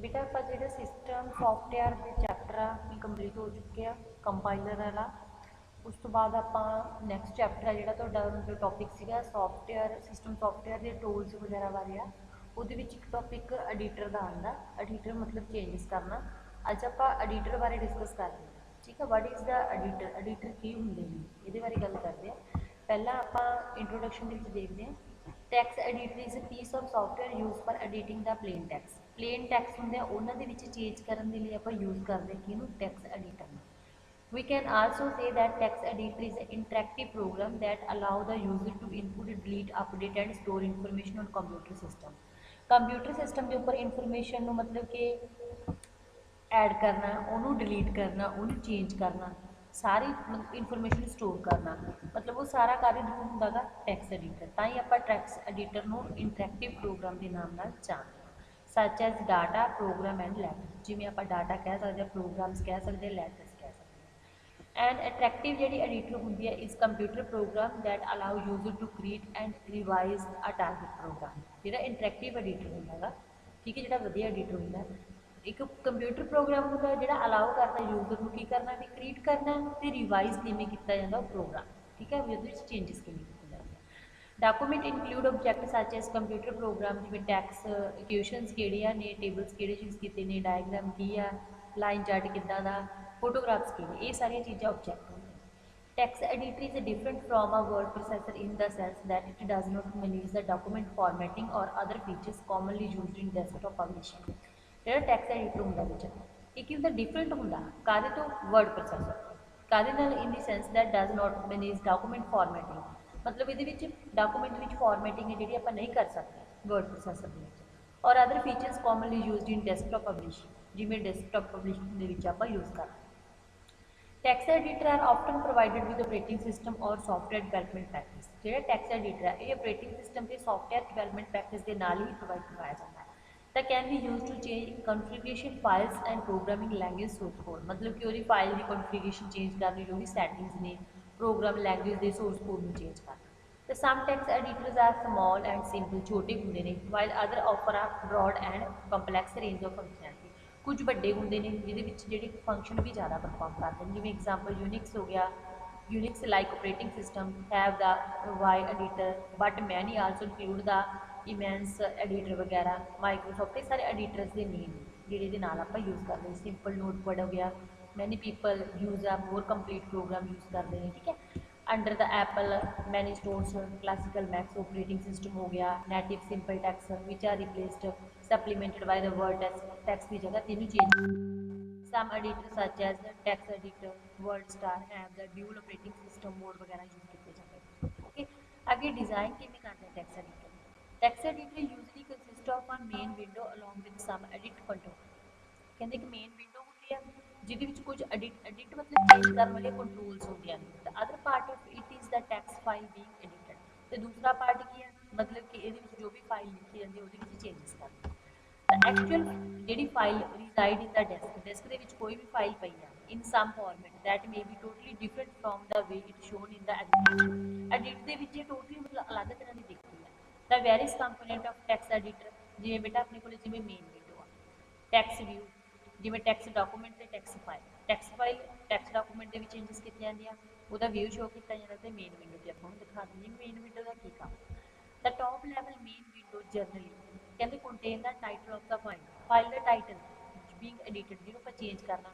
बेटा ਆਪਾਂ ਜਿਹੜਾ ਸਿਸਟਮ ਸੌਫਟਵੇਅਰ ਦੇ ਚੈਪਟਰ ਆ ਇਹ ਕੰਪਲੀਟ ਹੋ ਚੁੱਕੇ ਆ ਕੰਪਾਈਲਰ ਵਾਲਾ। ਉਸ ਤੋਂ ਬਾਅਦ ਆਪਾਂ ਨੈਕਸਟ ਚੈਪਟਰ ਆ ਜਿਹੜਾ ਤੁਹਾਡਾ ਮਤਲਬ ਟੌਪਿਕ ਸੀਗਾ ਸੌਫਟਵੇਅਰ ਸਿਸਟਮ ਸੌਫਟਵੇਅਰ ਦੇ ਟੂਲਸ ਵਗੈਰਾ ਬਾਰੇ ਆ। ਉਹਦੇ ਵਿੱਚ ਇੱਕ ਟੌਪਿਕ ਐਡੀਟਰ ਦਾ ਆਉਂਦਾ। ਐਡੀਟਰ ਮਤਲਬ ਚੇਂਜਸ ਕਰਨਾ। ਅੱਜ ਆਪਾਂ ਐਡੀਟਰ ਬਾਰੇ ਡਿਸਕਸ ਕਰਦੇ ਹਾਂ। ਠੀਕ ਹੈ, what is the editor, editor ਕੀ ਹੁੰਦੇ ਨੇ ਇਹਦੇ ਬਾਰੇ ਗੱਲ ਕਰਦੇ ਹਾਂ। ਪਹਿਲਾਂ ਆਪਾਂ ਇੰਟਰੋਡਕਸ਼ਨ ਦੇ ਵਿੱਚ ਦੇਖਦੇ ਹਾਂ। Text editor is a piece of software use for editing ਦਾ ਪਲੇਨ ਟੈਕਸ। ਪਲੇਨ ਟੈਕਸ ਹੁੰਦੇ ਆ ਉਹਨਾਂ ਦੇ ਵਿੱਚ ਚੇਂਜ ਕਰਨ ਦੇ ਲਈ ਆਪਾਂ ਯੂਜ਼ ਕਰਦੇ ਹਾਂ ਕਿਹਨੂੰ, ਟੈਕਸ ਐਡੀਟਰ ਨੂੰ। We can also say that text editor is an interactive program that allow the user to input, delete, update and store information on computer system. Computer system के उपर इंफॉर्मेशन मतलब कि add करना, उन्होंने delete करना, उन्होंने change करना, सारी इनफॉर्मेशन स्टोर करना, मतलब वो सारा कार्य जो होंगे गा टैक्स एडिटर। तो ही आप टैक्स एडिटर को इंटरैक्टिव प्रोग्राम के नाम जानते हैं। Such as data, program and letter, जिमें आप डाटा कह सकते हैं, प्रोग्राम्स कह सकते हैं, लैटर्स कह सकते हैं। एंड अट्रैक्टिव जी एडिटर होंगी है is computer program that allow user to create and revise a target program. जो इंटरैक्टिव एडिटर होंगे, ठीक है, जो वधिया एडिटर होंगे, एक कंप्यूटर प्रोग्राम होंगे जो अलाउ करता यूजर को की करना भी क्रिएट करना तो रिवाइज किमें किया जाता प्रोग्राम। ठीक है, भी वो चेंजिस किमें किए जाते हैं। Document include object such as computer program जिमें टैक्स इक्वेशनस किहड़ियां ने, टेबल्स किहड़े यूज़ किए ने, डायग्राम की आ, लाइन चार्ट किदा दा, फोटोग्राफ्स किहड़े, ये सारिया चीज़ां ऑब्जेक्ट होंगे। Text editor is different from a word processor in the sense that it does not manage the document formatting or other features commonly used in desktop publishing। ਜਿਹੜਾ text editor ਹੁੰਦਾ ਵਿੱਚ ਇਹ ਕੀ ਹੁੰਦਾ, different ਹੁੰਦਾ ਕਾਹਦੇ ਤੋਂ, word processor ਕਾਹਦੇ ਨਾਲ, ਇਨ ਦੀ sense that does not manage document formatting, ਮਤਲਬ ਇਹਦੇ ਵਿੱਚ ਡਾਕੂਮੈਂਟ ਵਿੱਚ ਫਾਰਮੈਟਿੰਗ ਹੈ ਜਿਹੜੀ ਆਪਾਂ ਨਹੀਂ ਕਰ ਸਕਦੇ ਵਰਡ ਪ੍ਰੋਸੈਸਰ ਦੇ ਵਿੱਚ। Or other features commonly used in desktop publishing, ਜਿਵੇਂ ਡੈਸਕਟਾਪ ਪਬਲਿਸ਼ਿੰਗ ਦੇ ਵਿੱਚ ਆਪਾਂ ਯੂਜ਼ ਕਰਦੇ। Text editor are often provided with operating system और सॉफ्टवेयर डिवेलपमेंट प्रैक्टिस। जो टैक्स एडिटर है ये ऑपरेटिंग सिस्टम से सॉफ्टवेयर डिवेलपमेंट प्रैक्टिस के नाल ही प्रोवाइड करवाया जाता है। तो can be use to change configuration files and programming language source code, मतलब कि वो फाइल की कॉन्फ़िगरेशन चेंज करनी, जो भी सैटिंग्स ने प्रोग्राम लैंग्वेज के सोर्स कोड में चेंज करना। तो some text editors are small and simple, छोटे होंगे ने, while other offer a broad and complex range of functionality. कुछ बड़े होंगे ने जिहदे फंक्शन भी ज़्यादा परफॉर्म करते हैं, जिवें एग्जाम्पल यूनिक्स हो गया, Unix like operating system have the vi editor but many also include the Emacs editor वगैरह, माइक्रोसॉफ्ट, ये सारे एडिटर्स के नेम जिहदे नाल आपां यूज़ करते हैं। सिंपल नोटपैड हो गया, many people use a more complete program use करते हैं। ठीक है, under the Apple many stores classical Macs operating system हो गया, native simple text which are replaced supplemented by the word text की जगह तीनों change. Some editor such as text editor, word star have the dual operating system mode वगैरह use किए जाते हैं। Okay, आगे डिज़ाइन किमें करते हैं text editor. Tax editor usually consist of a main window along with some edit control. कहते कि मेन विंडो होती है जिहदे विच कुछ एडिट मतलब चेंज करने वाले कंट्रोल्स होंगे हैं। The other part of it is the text file being edited. तो दूसरा पार्ट की है, मतलब कि ये जो भी फाइल लिखी जाती है वो चेंजेस करना। एक्चुअल जी file resides in the disk, disk के कोई भी फाइल पई है in some format that may be totally different from the way it shown in the edit. Edit के टोटली मतलब अलग तरह की दिखती है। The various component of text editor, जिवें बेटा अपने को जिवें मेन विंडो आ, टैक्स व्यू, जिवें टैक्स डॉकूमेंट ते टैक्स फाइल टैक्स डॉकूमेंट के भी चेंजिस की जाती हैं, वह व्यू शो किया जाता है। मेन विंडो से आपको दिखा देंगे मेन विंडो का की काम। The top level main window generally कहते contain the title of the file, file का टाइटल बीइंग एडिटेड जो आप चेंज करना,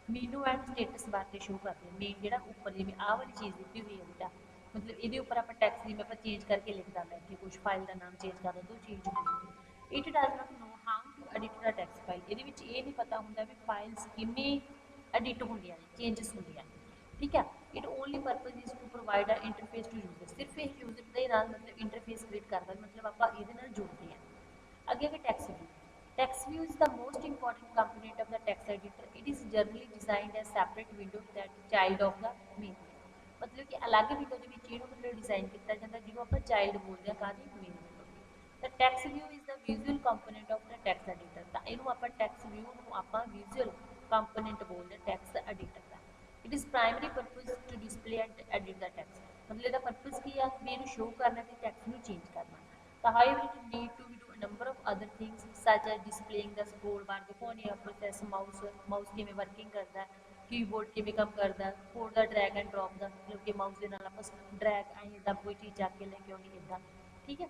मीनू एंड स्टेटस बार से शो करते हैं। मेन जो उपर जिवें आह वाली चीज़ दी हुई है बेटा, मतलब ये उपर आप टैक्स जिवें आप चेंज करके लिख देना कि कुछ फाइल का नाम चेंज करना तो चेंज हो जाएगी। It does not know how to edit the text file, ये नहीं पता होंगे भी फाइल्स किमें एडिट होंदियां ने, चेंजिस होंदियां ने। ठीक है, it only purpose is to provide a interface to user, सिर्फ एक यूजर के नाल मतलब इंटरफेस क्रिएट करता, मतलब आप ये जुड़ते हैं। अगे अगर text view, text view is the most important component of the text editor. It is generally designed as separate window that child of the main, मतलब कि अलग विंडो के मतलब डिजाइन किया जाता है जिन्होंने आप चाइल्ड बोलते हैं कादी मेन विंडो की। The text view is the visual component of the text editor. तो इनू आप टैक्स व्यू आप विजुअल कंपोनेंट बोलते हैं टैक्स एडिटर का। It is primary purpose to display and edit the text, मतलब इसका पर्पज की है भी इनू शो करना कि टैक्स में चेंज करना। तो however it need to be do number of other things such as displaying the scroll bar, दिखाने आ process mouse किमें working करता है, कीबोर्ड किमें काम करता है, for the drag and drop ਦਾ मतलब कि mouse ਦੇ ਨਾਲ ਆਪਾਂ drag ਐਂ इदा कोई चीज़ ਚੱਕ के लेके आनी इदा, ठीक है,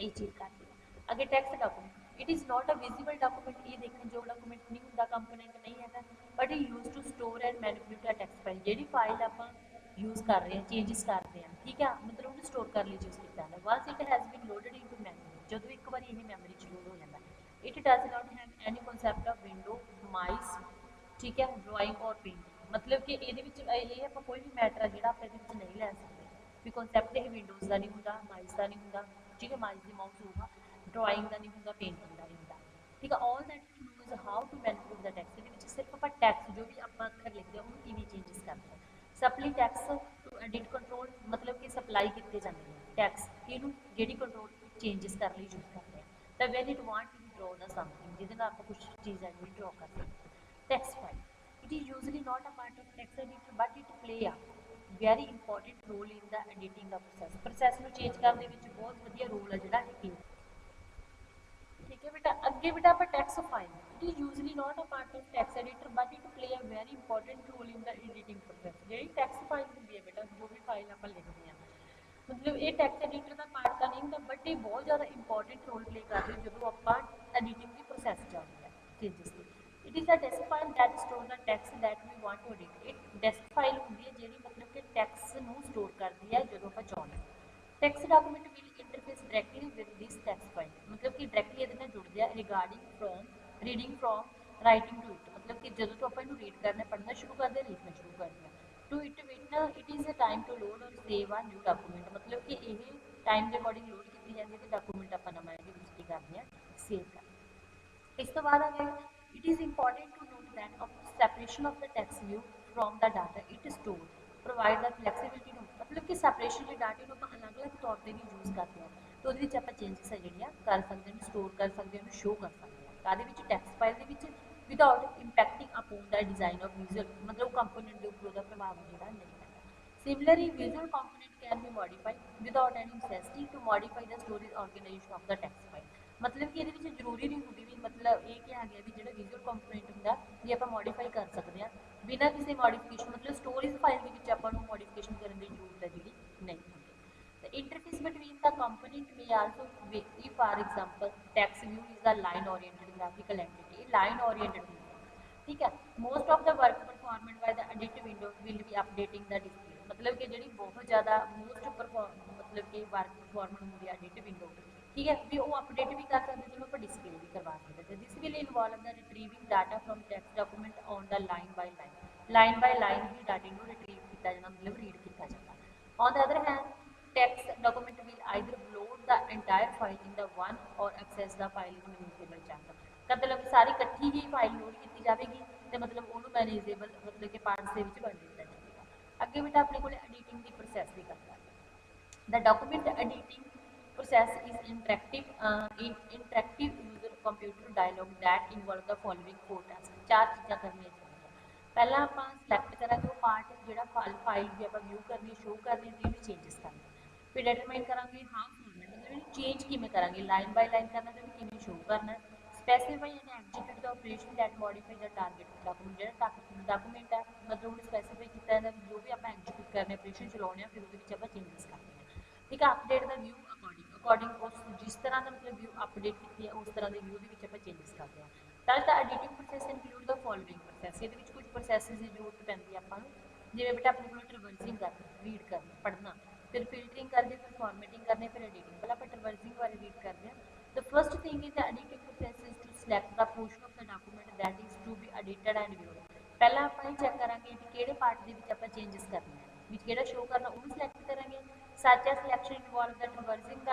ये चीज़ करती है। अगे text document, it is not a visible document, ये देखने जो डॉक्यूमेंट नहीं होंगे, कंपोनेंट नहीं है, but it use to store and manipulate a text file, जी फाइल आप यूज़ कर रहे हैं, चेंजिस करते हैं, ठीक है, मतलब उन्हें स्टोर कर ली चीज़ किया है। Once it has been loaded into memory, जो एक बार ये मैमोरी च लोड हो जाता है। It does not have any concept of window mice, ठीक है, ड्राइंग और पेंटिंग, मतलब कि ये आप कोई भी मैटर है जो आप नहीं लै सकते भी कॉन्सैप्ट ये विंडोज़ का नहीं होंगे, माइस का नहीं होंगे, ठीक है, माइस की माउस होगा, ड्राइंग का नहीं होंगे, पेंटिंग का नहीं होंगे, ठीक है। All that we know is how to manipulate the text, ये सिर्फ आप टैक्स जो भी आप अखर लिखते हैं उन्होंने किमें चेंजिस करते हैं। Supply text to edit control, मतलब कि सप्लाई किए जाते हैं टैक्स किनू जी कंट्रोल चेंजिस करने यूज करते हैं। तो when it want to draw the something जिसे आप कुछ चीज़ है जी ड्रॉ कर सकते हैं। Text file, it is usually not a part of text editor but it play a very important role in the editing the process में change करने में बहुत वधिया रोल है जोड़ा प्ले, ठीक है बेटा। अगे बेटा आप text file, it is usually not a part of text editor but it play a very important role in the editing process, जी टैक्स फाइल होंगी है बेटा जो भी फाइल आप लिखते हैं, मतलब ये टैक्स एडिटर का पार्ट तो नहीं होंगे बट ये बहुत ज़्यादा इंपॉर्टेंट रोल प्ले करते हैं जो आप एडिटिंग की प्रोसैस चलती है चेंजिस की। It is a desk file that store the text that we want to edit, एक डेस्क फाइल होंगी है जी मतलब कि टैक्स को स्टोर करती है जो आप चाहते हैं। Text document will interface directly with this text file, मतलब कि डायरेक्टली ये जुड़ते हैं regarding from reading from writing to it, मतलब कि जो तो आप रीड करना पढ़ना शुरू करते हैं लिखना शुरू करते हैं। To it wit it is a time to load और सेव आ न्यू डॉक्यूमेंट, मतलब कि ये टाइम के अकॉर्डिंग लोड की जाती है तो डॉक्यूमेंट आप नवा करते हैं सेव कर। इस तो बाद आ गया it is important to note that of separation of the text view from the data it store provide the flexibility to, मतलब कि सैपरेशन के डाटे को अलग अलग तौर पर भी यूज़ करते हैं तो वो आप चेंजिस है जी कर सकते हैं, स्टोर कर सकते हैं, शो कर सकते हैं कहते टैक्स फाइल के without impacting upon the design of visual, मतलब कंपोनेंट के ऊपर प्रभाव जोड़ा नहीं पैदा। Similarly, visual component can be modified without any necessity to modify the storage organization of the text file, मतलब कि ये जरूरी नहीं होती भी मतलब ये क्या आ गया भी जो विजुअल कंपोनेंट होंगे ये आप मॉडिफाई कर सकते हैं बिना किसी मॉडिफिकेशन, मतलब स्टोरेज फाइल के आप मॉडिफिकेशन करने की जरूरत है जी नहीं होती। The interface between the component may also be, for example, text view is a line-oriented graphical entity, line-oriented, ठीक है। Most of the work performed by the edit window will be updating the display, मतलब कि जी बहुत ज़्यादा most मतलब कि work performant होंगी है एडिट विंडो, ठीक है, भी वो अपडेट भी कर सकते जो आप डिस्प्ले भी करवा सकते हैं। This will involve the retrieving data from text document on the line by line ही डाटे को रिट्रीव किया जाना, मतलब रीड किया जाता। On the other hand text document will either load the entire file in the one or access the file in manageable chunk, मतलब सारी इकट्ठी ही फाइल लोड की जाएगी तो मतलब उन्होंने मैनेजेबल मतलब कि पार्ट्स के बन दिता जाएगा। अगे बेटा अपने को एडिटिंग की प्रोसैस भी करता है। The document editing process is interactive user computer dialog that involve the following 4 task, 4 चीज़ा करनिया चाहिए। पहला आप सिलेक्ट करा वो पार्ट जो फाइल भी आप व्यू करनी शो करनी तो चेंजिस करना, फिर डिटरमाइन करांगे हाउ फॉर्मेट मतलब चेंज किमें करांगे, लाइन बाय लाइन करना तो किमें शो करना। Specify and execute the operation that modify the target document, जो डॉक्यूमेंट है मतलब उन्हें स्पेसिफाई किया जाता है जो भी आप एग्जीक्यूट करने ऑपरेशन चलाने फिर वो आप चेंजेस करते हैं, ठीक है। अपडेट द व्यू अकॉर्डिंग उस जिस तरह का मतलब व्यू अपडेट की है उस तरह के व्यू के आप चेंजेस करते हैं। तब the editing process include the following process, ये कुछ प्रोसैस की जरूरत पैंती है आपको जिवें बेटा अपने को ट्रिवर्सिंग करना, रीड करना, पढ़ना, फिर फिल्टरिंग करते, फिर फॉर्मेटिंग करने, फिर एडिटिंग। पहले आप ट्रिवर्सिंग बारे रीड करते हैं। The first thing is the editing process is to select the portion of the document that is to be edited and viewed, पहला आप चेक करांगे कि किहड़े पार्ट दे विच आपां चेंजेस करने हैं विच किहड़ा शो करना उहनूं सिलेक्ट करांगे। Such as selection involve the traversing the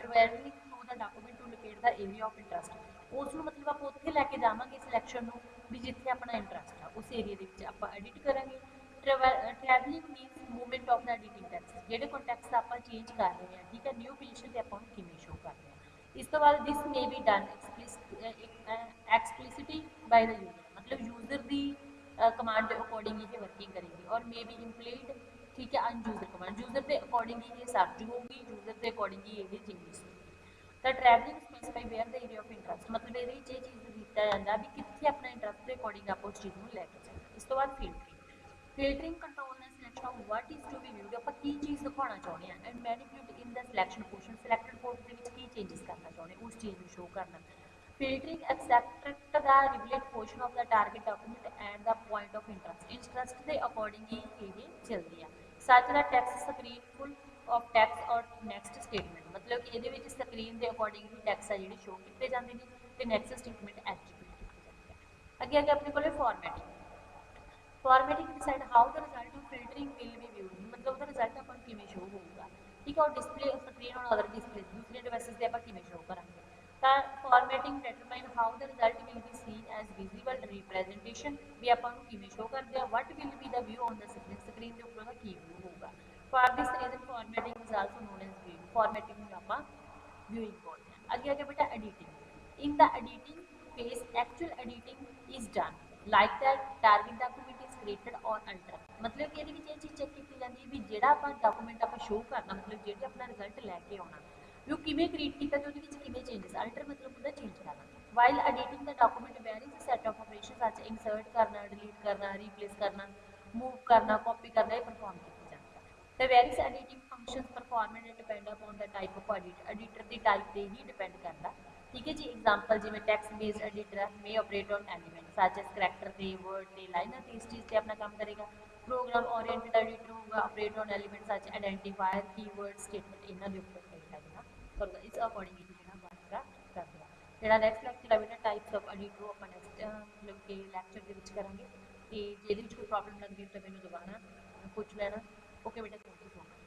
travelling through the document to locate the area of interest, उसनूं मतलब आप उत्थे लैके जावांगे सिलेक्शन नूं भी जिथे अपना इंटरस्ट है उस एरिया दे विच आपां एडिट करांगे। Travelling मीनस movement of the editing tax, जेडे कॉन्टैक्ट्स आप चेंज कर रहे हैं, ठीक है, न्यू पोजीशन से आप किमें शो कर रहे हैं। इस तो बाद this may be done explicitly by the user, मतलब यूजर की कमांड के अकॉर्डिंग ये वर्किंग करेगी और मे बी इम्प्लीड, ठीक है, अन यूजर कमांड यूजर के अकॉर्डिंग ही ये सर्च होगी, यूजर के अकॉर्डिंग ही ये चेंजेस होगी। ਤਾਂ travelling specify where the area of interest, ਮਤਲਬ ਇਹਦੇ ਵਿੱਚ ਇਹ ਚੀਜ਼ ਦਿੱਤਾ ਜਾਂਦਾ ਵੀ ਕਿੱਥੇ ਆਪਣਾ ਇੰਟਰਸਟ ਦੇ ਅਕੋਰਡਿੰਗ ਆਪਾਂ ਉਸ ਚੀਜ਼ ਨੂੰ ਲੈ ਕੇ ਚੱਲਦੇ। ਇਸ ਤੋਂ ਬਾਅਦ filtering control and selection of what is to be viewed, ਆਪਾਂ ਕੀ ਚੀਜ਼ ਦਿਖਾਉਣਾ ਚਾਹੁੰਦੇ ਹਾਂ, and manipulate in the selection portion, selected portion ਦੇ ਵਿੱਚ ਕੀ ਚੇਂਜਸ ਕਰਨਾ ਚਾਹੁੰਦੇ ਉਸ ਚੀਜ਼ ਨੂੰ ਸ਼ੋ ਕਰਨਾ। Filtering accept the relevant portion of the target document and the point of interest ਦੇ ਅਕੋਰਡਿੰਗ ਹੀ ਇਹ ਚੱਲਦੀ ਆ। Such the text screen full of text ਔਰ ਨੈਕਸਟ ਸਟੇਟਮੈਂਟ, ਮਤਲਬ ਇਹਦੇ ਵਿੱਚ ਸਕਰੀਨ ਦੇ ਅਕੋਰਡਿੰਗ ਹੀ ਟੈਕਸਟ ਆ ਜਿਹੜੇ ਸ਼ੋ ਕੀਤੇ ਜਾਂਦੇ ਨੇ ਤੇ ਨੈਕਸਟ ਸਟੇਟਮੈਂਟ ਐਗਜ਼ੀਕਿਊਟ ਕੀਤੀ ਜਾਂਦੀ ਹੈ। ਅੱਗੇ ਆਪਣੇ ਕੋਲੇ formatting decide how the result of filtering will be viewed, ਮਤਲਬ ਉਹਦਾ ਰਿਜ਼ਲਟ ਆਪਾਂ ਨੂੰ ਕਿਵੇਂ ਸ਼ੋ ਹੋਊਗਾ, ਠੀਕ ਹੈ। ਔਰ display screen on other display, ਦੂਸਰੇ ਡਿਵਾਈਸਿਸ ਤੇ ਆਪਾਂ ਕਿਵੇਂ ਸ਼ੋ ਕਰਾਂਗੇ। ਤਾਂ formatting determine how the result will be seen as visible representation, ਵੀ ਆਪਾਂ ਨੂੰ ਕਿਵੇਂ ਸ਼ੋ ਕਰਦੇ ਆ। What will be the view on the screen, screen ਦੇ ਉੱਪਰ ਦਾ ਕੀ ਵਿਊ ਹੋਊਗਾ। For this reason formatting is also known as view, formatting ਨੂੰ ਆਪਾਂ viewing बोलते हैं। आगे बेटा editing. In the editing phase actual editing is done like that target document is created or altered, मतलब कि ਇਹਦੇ ਵਿੱਚ ਇਹ ਚੀਜ਼ ਚੈੱਕ ਕੀਤੀ ਜਾਂਦੀ ਹੈ ਵੀ ਜਿਹੜਾ ਆਪਾਂ ਡਾਕੂਮੈਂਟ ਆਪਾਂ ਸ਼ੋ ਕਰਨਾ, ਮਤਲਬ ਜਿਹੜੇ ਆਪਣਾ ਰਿਜ਼ਲਟ ਲੈ ਕੇ ਆਉਣਾ ਵੀ ਉਹ ਕਿਵੇਂ ਕ੍ਰੀਏਟ ਕੀਤਾ ਤੇ ਉਹਦੇ ਵਿੱਚ ਕਿਵੇਂ ਚੇਂਜਸ, ਅਲਟਰ ਮਤਲਬ ਉਹਦਾ ਚੇਂਜ ਕਰਨਾ। While editing the document varies set of operation such insert ਕਰਨਾ, ਡਿਲੀਟ ਕਰਨਾ, ਰੀਪਲੇਸ ਕਰਨਾ, ਮੂਵ ਕਰਨਾ, ਕਾਪੀ ਕਰਨਾ, ਇਹ ਪਰਫਾਰਮ ਕੀਤੀ ਜਾਂਦੀ ਹੈ। The various editing functions performed depend upon the type of edit, editor the type ਤੇ ਹੀ depend ਕਰਦਾ, ਠੀਕ ਹੈ ਜੀ। ਐਗਜ਼ਾਮਪਲ ਜਿਵੇਂ text based editor may operate on elements such as character ਤੇ word ਤੇ ਲਾਈਨਾਂ ਤੇ ਇਸ ਚੀਜ਼ ਤੇ ਆਪਣਾ ਕੰਮ ਕਰੇਗਾ। ਪ੍ਰੋਗਰਾਮ oriented editor ਹੋਊਗਾ operate on elements such identifier, keyword, statement, ਇਹਨਾਂ ਦੇ ਉੱਪਰ ਰਹੇਗਾ ਜਿਹੜਾ ਕਰੂਗਾ। ਇਸ ਅਕੋਰਡਿੰਗ ਹੀ ਜਿਹੜਾ ਵਰਕ ਕਰਦਾ। ਜਿਹੜਾ ਨੈਕਸਟ ਲੈਕਚਰ ਆ ਬੇਟਾ ਟਾਈਪਸ ਆਫ ਐਡੀਟਰ, ਆਪਾਂ ਨੈਕਸਟ ਮਤਲਬ ਕਿ ਲੈਕਚਰ ਦੇ ਵਿੱਚ ਕਰਾਂਗੇ, ਤੇ ਜਿਹਦੇ ਵਿੱਚ ਕੋਈ ਪ੍ਰੋਬਲਮ ਲੱਗਦੀ ਤਾਂ ਮੈਨੂੰ ਦੁਬਾਰਾ ਪੁੱਛ ਲੈਣਾ। ਓਕੇ ਬੇਟਾ, ਥੈਂਕ ਯੂ ਸੋ ਮਚ।